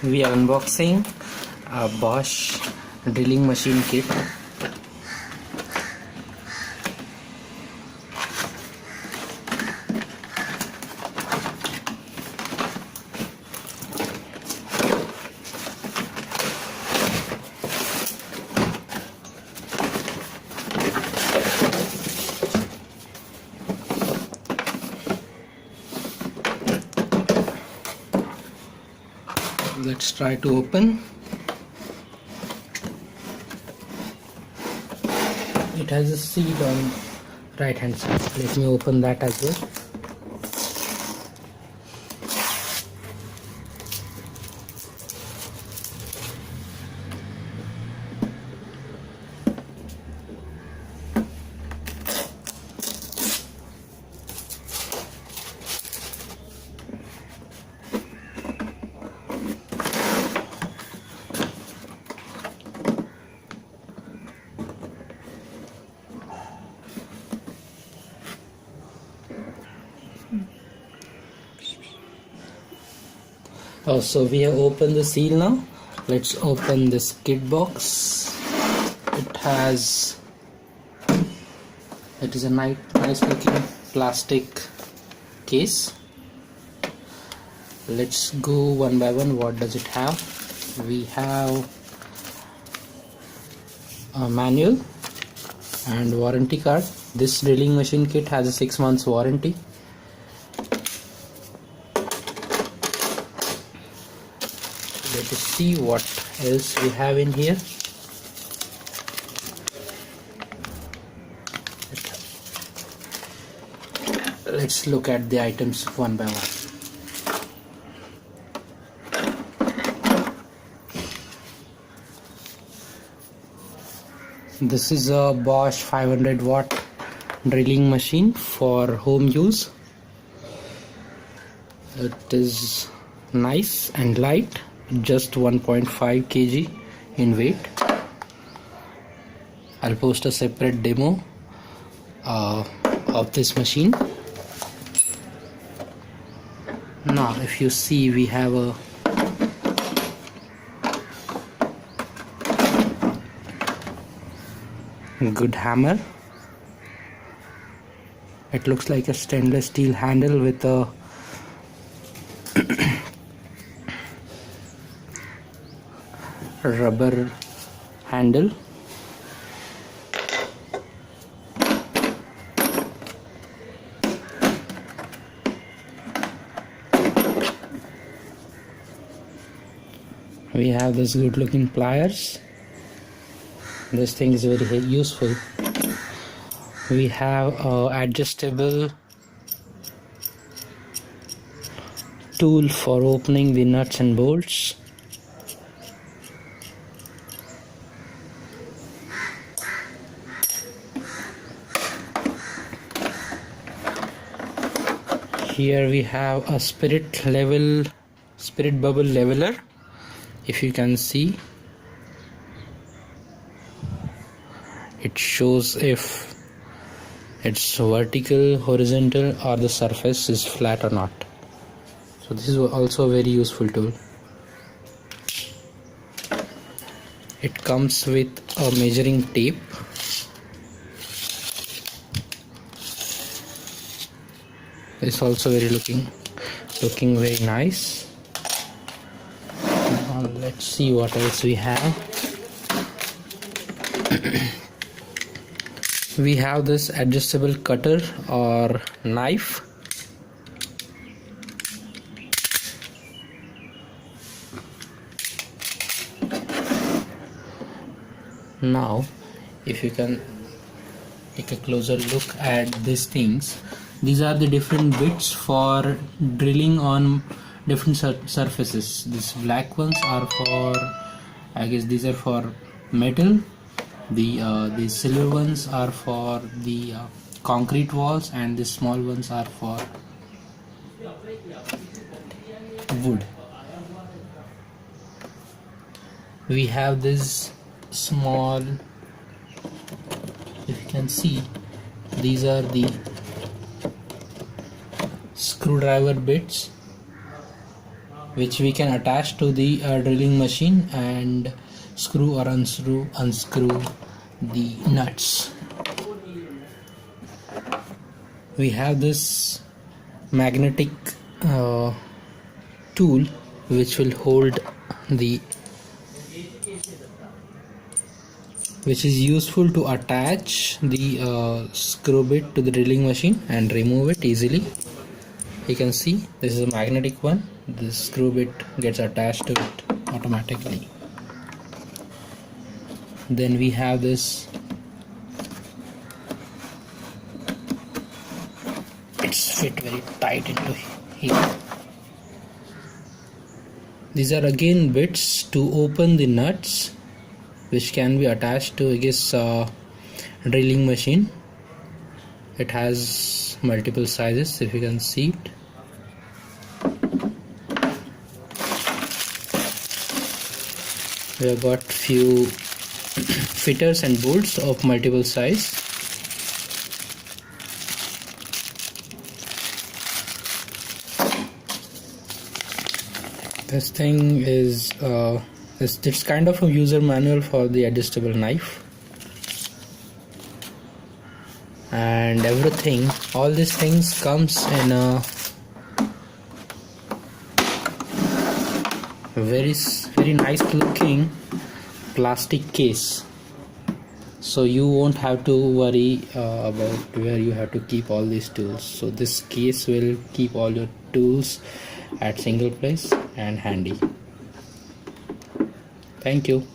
We are unboxing a Bosch drilling machine kit. Let's try to open. It has a seal on right hand side. Let me open that as well. Oh, so we have opened the seal now. Let's open this kit box. It is a nice looking plastic case. Let's go one by one. What does it have? We have a manual and warranty card. This drilling machine kit has a 6 months warranty. Let us see what else we have in here. Let's look at the items one by one. This is a Bosch 500W drilling machine for home use. It is nice and light, just 1.5 kg in weight. I'll post a separate demo of this machine. Now if you see, we have a good hammer. It looks like a stainless steel handle with a rubber handle. We have this good looking pliers. This thing is very useful. We have a adjustable tool for opening the nuts and bolts. Here we have a spirit bubble leveler. If you can see, it shows if it's vertical, horizontal, or the surface is flat or not. So this is also a very useful tool. It comes with a measuring tape. It's also looking very nice. Now let's see what else we have. We have this adjustable cutter or knife. Now if you can take a closer look at these things, these are the different bits for drilling on different surfaces. These black ones are for, I guess these are for metal. The silver ones are for the concrete walls, and the small ones are for wood. We have this small, if you can see, these are the screwdriver bits which we can attach to the drilling machine and screw or unscrew the nuts. We have this magnetic tool which will hold which is useful to attach the screw bit to the drilling machine and remove it easily. You can see this is a magnetic one. This screw bit gets attached to it automatically. Then we have this, it's fit very tight into here. These are again bits to open the nuts, which can be attached to, I guess, drilling machine. It has multiple sizes, if you can see it. We have got few fitters and bolts of multiple size. This thing is it's kind of a user manual for the adjustable knife, and everything, all these things comes in a very nice looking plastic case, so you won't have to worry about where you have to keep all these tools. So this case will keep all your tools at single place and handy. Thank you.